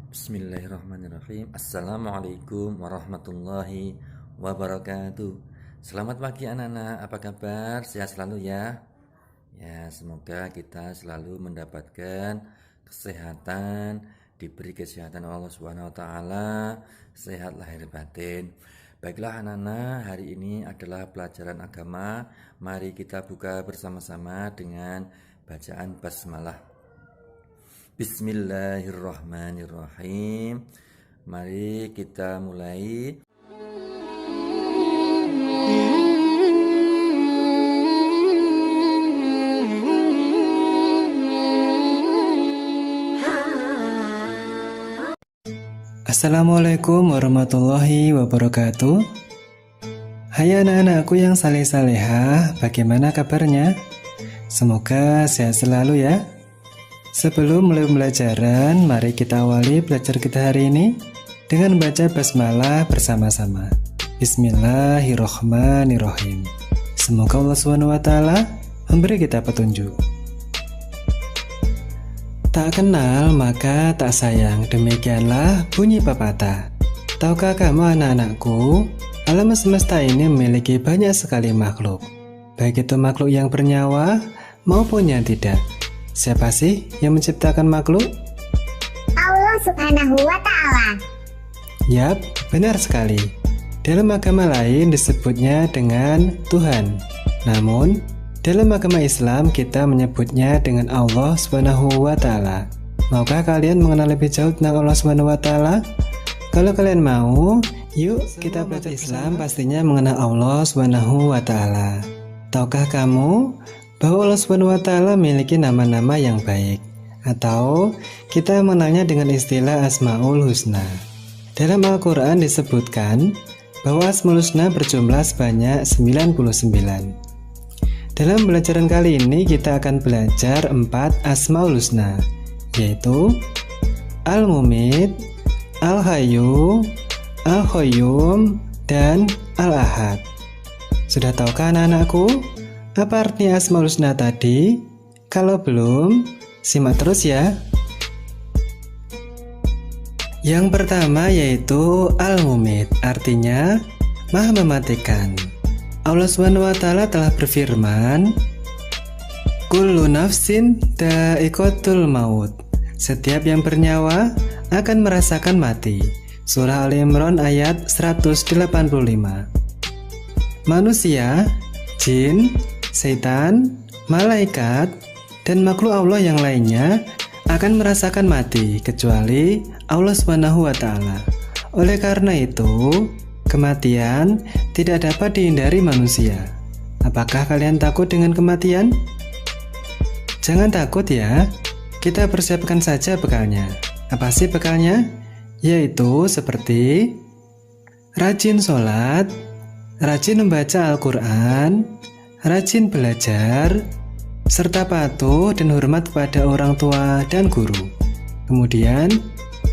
Bismillahirrahmanirrahim. Assalamualaikum warahmatullahi wabarakatuh. Selamat pagi anak-anak, apa kabar? Sehat selalu ya. Ya, semoga kita selalu mendapatkan kesehatan, diberi kesehatan Allah Subhanahu wa taala, sehat lahir batin. Baiklah anak-anak, hari ini adalah pelajaran agama. Mari kita buka bersama-sama dengan bacaan basmalah. Bismillahirrahmanirrahim. Mari kita mulai. Assalamualaikum warahmatullahi wabarakatuh. Hai anak-anakku yang saleh-salehah, bagaimana kabarnya? Semoga sehat selalu ya. Sebelum mulai pembelajaran, mari kita awali belajar kita hari ini dengan baca basmalah bersama-sama. Bismillahirrahmanirrahim. Semoga Allah SWT memberi kita petunjuk. Tak kenal maka tak sayang, demikianlah bunyi pepatah. Tahukah kamu anak-anakku, alam semesta ini memiliki banyak sekali makhluk, baik itu makhluk yang bernyawa maupun yang tidak. Siapa sih yang menciptakan makhluk? Allah Subhanahu wa ta'ala. Yap, benar sekali. Dalam agama lain disebutnya dengan Tuhan. Namun, dalam agama Islam kita menyebutnya dengan Allah Subhanahu wa ta'ala. Maukah kalian mengenal lebih jauh tentang Allah Subhanahu wa ta'ala? Kalau kalian mau, yuk kita belajar Islam pastinya mengenal Allah Subhanahu wa ta'ala. Tahukah kamu bahwa Allah Subhanahu wa ta'ala memiliki nama-nama yang baik, atau kita mengenalnya dengan istilah Asmaul Husna. Dalam Al-Quran disebutkan bahwa Asmaul Husna berjumlah sebanyak 99. Dalam pelajaran kali ini kita akan belajar 4 Asmaul Husna, yaitu Al-Mumit, Al-Hayyu, Al-Qayyum, dan Al-Ahad. Sudah tahukah anak-anakku apa artinya Asmaul Husna tadi? Kalau belum, simak terus ya. Yang pertama yaitu Al-Mumit, artinya Maha Mematikan. Allah SWT telah berfirman, Kullu nafsin dha'iqatul maut. Setiap yang bernyawa akan merasakan mati. Surah Al-Imran ayat 185. Manusia, jin, setan, malaikat, dan makhluk Allah yang lainnya akan merasakan mati kecuali Allah Subhanahu wa ta'ala. Oleh karena itu, kematian tidak dapat dihindari manusia. Apakah kalian takut dengan kematian? Jangan takut ya. Kita persiapkan saja bekalnya. Apa sih bekalnya? Yaitu seperti rajin sholat, rajin membaca Al-Quran, rajin belajar, serta patuh dan hormat kepada orang tua dan guru. Kemudian,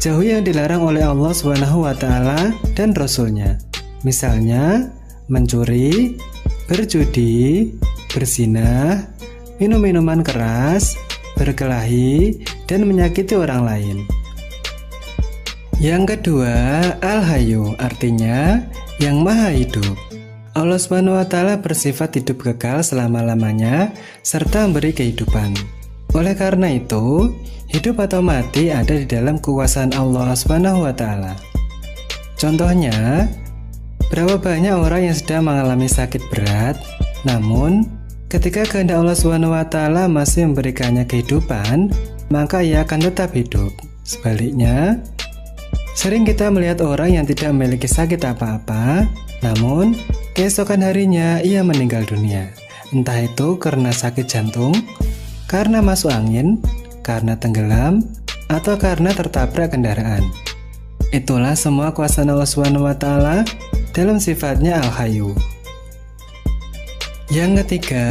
jauhi yang dilarang oleh Allah Subhanahu wa ta'ala dan Rasul-Nya. Misalnya, mencuri, berjudi, berzinah, minum minuman keras, berkelahi, dan menyakiti orang lain. Yang kedua, Al-Hayyu, artinya yang maha hidup. Allah Subhanahu wa ta'ala bersifat hidup kekal selama-lamanya serta memberi kehidupan. Oleh karena itu, hidup atau mati ada di dalam kekuasaan Allah Subhanahu wa ta'ala. Contohnya, berapa banyak orang yang sedang mengalami sakit berat, namun ketika kehendak Allah Subhanahu wa ta'ala masih memberikannya kehidupan, maka ia akan tetap hidup. Sebaliknya, sering kita melihat orang yang tidak memiliki sakit apa-apa, namun keesokan harinya ia meninggal dunia. Entah itu karena sakit jantung, karena masuk angin, karena tenggelam, atau karena tertabrak kendaraan. Itulah semua kuasa Allah Subhanahu wa ta'ala dalam sifatnya Al-Hayyu. Yang ketiga,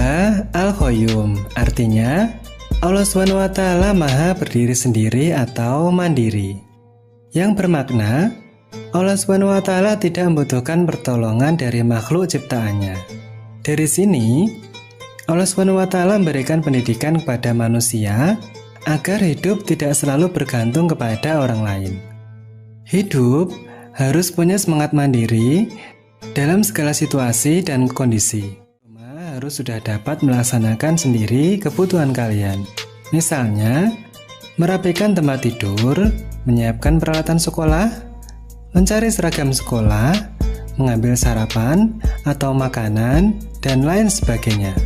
Al-Qayyum, artinya Allah Subhanahu wa ta'ala maha berdiri sendiri atau mandiri. Yang bermakna Allah Subhanahu wa ta'ala tidak membutuhkan pertolongan dari makhluk ciptaannya. Dari sini, Allah Subhanahu wa ta'ala memberikan pendidikan kepada manusia agar hidup tidak selalu bergantung kepada orang lain. Hidup harus punya semangat mandiri dalam segala situasi dan kondisi. Harus sudah dapat melaksanakan sendiri kebutuhan kalian. Misalnya, merapikan tempat tidur, menyiapkan peralatan sekolah, mencari seragam sekolah, mengambil sarapan atau makanan, dan lain sebagainya.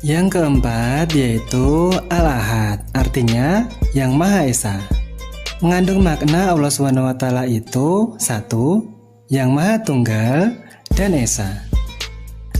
Yang keempat yaitu Al-Ahad, artinya yang Maha Esa. Mengandung makna Allah SWT itu satu, yang Maha Tunggal, dan Esa.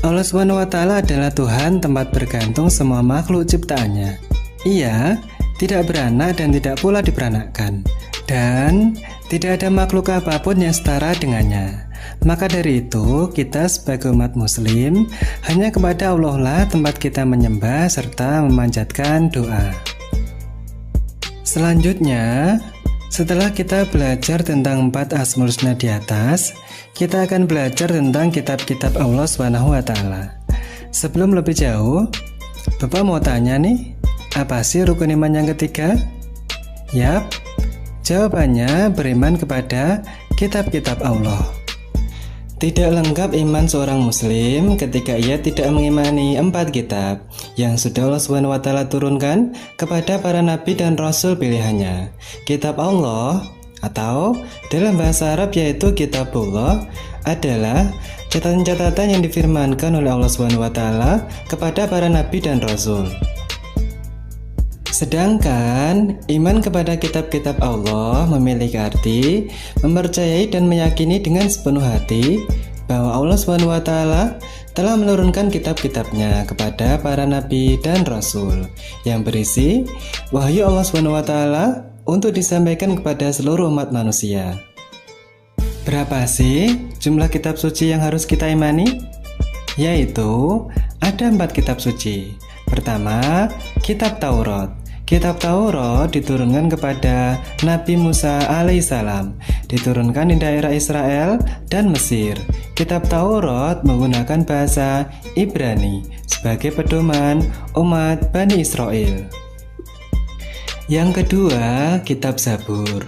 Allah SWT adalah Tuhan tempat bergantung semua makhluk ciptaannya. Ia tidak beranak dan tidak pula diperanakkan, dan tidak ada makhluk apapun yang setara dengannya. Maka dari itu, kita sebagai umat muslim hanya kepada Allah lah tempat kita menyembah serta memanjatkan doa. Selanjutnya, setelah kita belajar tentang 4 Asmaul Husna di atas, kita akan belajar tentang kitab-kitab Allah SWT. Sebelum lebih jauh, Bapak mau tanya nih, apa sih rukun iman yang ketiga? Yap, jawabannya beriman kepada kitab-kitab Allah. Tidak lengkap iman seorang muslim ketika ia tidak mengimani 4 kitab yang sudah Allah SWT turunkan kepada para nabi dan rasul pilihannya. Kitab Allah atau dalam bahasa Arab yaitu Kitabullah adalah catatan-catatan yang difirmankan oleh Allah SWT kepada para nabi dan rasul. Sedangkan iman kepada kitab-kitab Allah memiliki arti mempercayai dan meyakini dengan sepenuh hati bahwa Allah SWT telah menurunkan kitab-kitabnya kepada para nabi dan rasul yang berisi wahyu Allah SWT untuk disampaikan kepada seluruh umat manusia. Berapa sih jumlah kitab suci yang harus kita imani? Yaitu ada 4 kitab suci. Pertama, kitab Taurat. Kitab Taurat diturunkan kepada Nabi Musa alaihissalam, diturunkan di daerah Israel dan Mesir. Kitab Taurat menggunakan bahasa Ibrani sebagai pedoman umat Bani Israel. Yang kedua, kitab Zabur.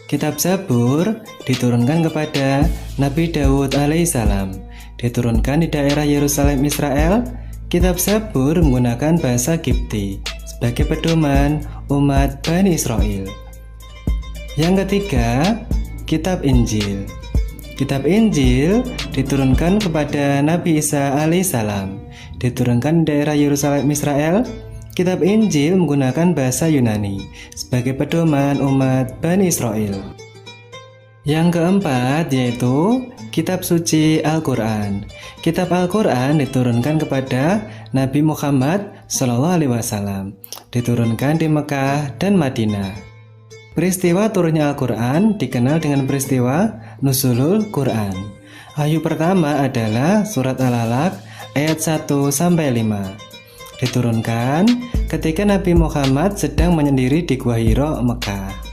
Kitab Zabur diturunkan kepada Nabi Daud alaihissalam, diturunkan di daerah Yerusalem Israel. Kitab Zabur menggunakan bahasa Kipti sebagai pedoman umat Bani Israel. Yang ketiga, kitab Injil. Kitab Injil diturunkan kepada Nabi Isa alaihissalam, diturunkan di daerah Yerusalem Israel. Kitab Injil menggunakan bahasa Yunani sebagai pedoman umat Bani Israel. Yang keempat yaitu kitab suci Al-Quran. Kitab Al-Quran diturunkan kepada Nabi Muhammad SAW, diturunkan di Mekah dan Madinah. Peristiwa turunnya Al-Quran dikenal dengan peristiwa Nuzulul Quran. Wahyu pertama adalah surat Al-Alaq ayat 1-5. Diturunkan ketika Nabi Muhammad sedang menyendiri di Gua Hira, Mekah.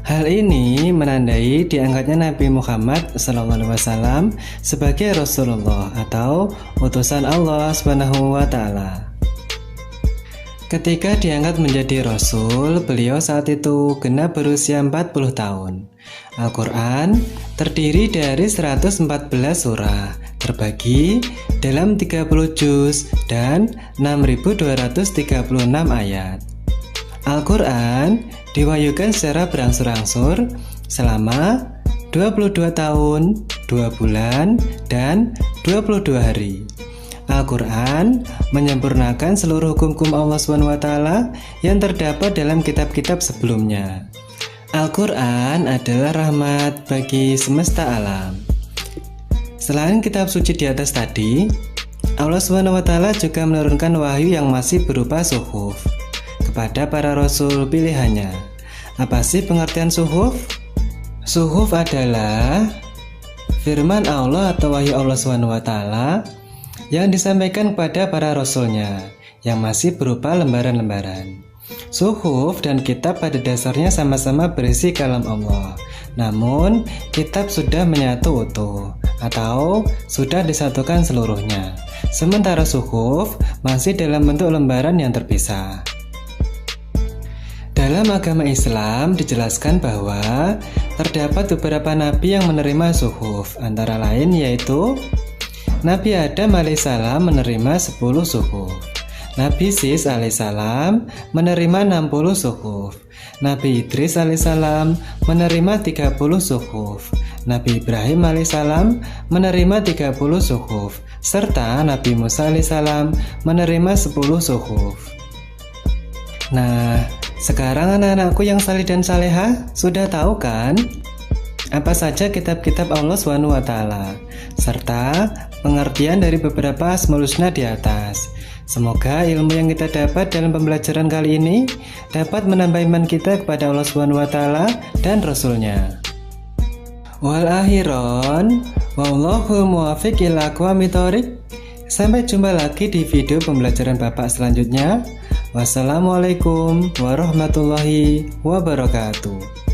Hal ini menandai diangkatnya Nabi Muhammad SAW sebagai Rasulullah atau utusan Allah SWT. Ketika diangkat menjadi Rasul, beliau saat itu genap berusia 40 tahun. Al-Quran terdiri dari 114 surah, terbagi dalam 30 juz dan 6.236 ayat. Al-Quran diwahyukan secara berangsur-angsur selama 22 tahun, 2 bulan, dan 22 hari. Al-Quran menyempurnakan seluruh hukum-hukum Allah SWT yang terdapat dalam kitab-kitab sebelumnya. Al-Quran adalah rahmat bagi semesta alam. Selain kitab suci di atas tadi, Allah SWT juga menurunkan wahyu yang masih berupa suhuf kepada para rasul pilihannya. Apa sih pengertian suhuf? Suhuf adalah firman Allah atau wahyu Allah SWT yang disampaikan kepada para rasulnya yang masih berupa lembaran-lembaran. Suhuf dan kitab pada dasarnya sama-sama berisi kalam Allah. Namun, kitab sudah menyatu utuh atau sudah disatukan seluruhnya. Sementara suhuf masih dalam bentuk lembaran yang terpisah. Dalam agama Islam dijelaskan bahwa terdapat beberapa nabi yang menerima suhuf, antara lain yaitu Nabi Adam alaihissalam menerima 10 suhuf, Nabi Sis alaihissalam menerima 60 suhuf, Nabi Idris alaihissalam menerima 30 suhuf, Nabi Ibrahim alaihissalam menerima 30 suhuf, serta Nabi Musa alaihissalam menerima 10 suhuf. Nah, sekarang anak-anakku yang saleh dan salehah sudah tahu kan apa saja kitab-kitab Allah SWT serta pengertian dari beberapa Asmaul Husna di atas. Semoga ilmu yang kita dapat dalam pembelajaran kali ini dapat menambah iman kita kepada Allah SWT dan Rasul-Nya. Wal akhiron wallahu muwaffiq ila aqwamit thoriq. Sampai jumpa lagi di video pembelajaran Bapak selanjutnya. Wassalamualaikum warahmatullahi wabarakatuh.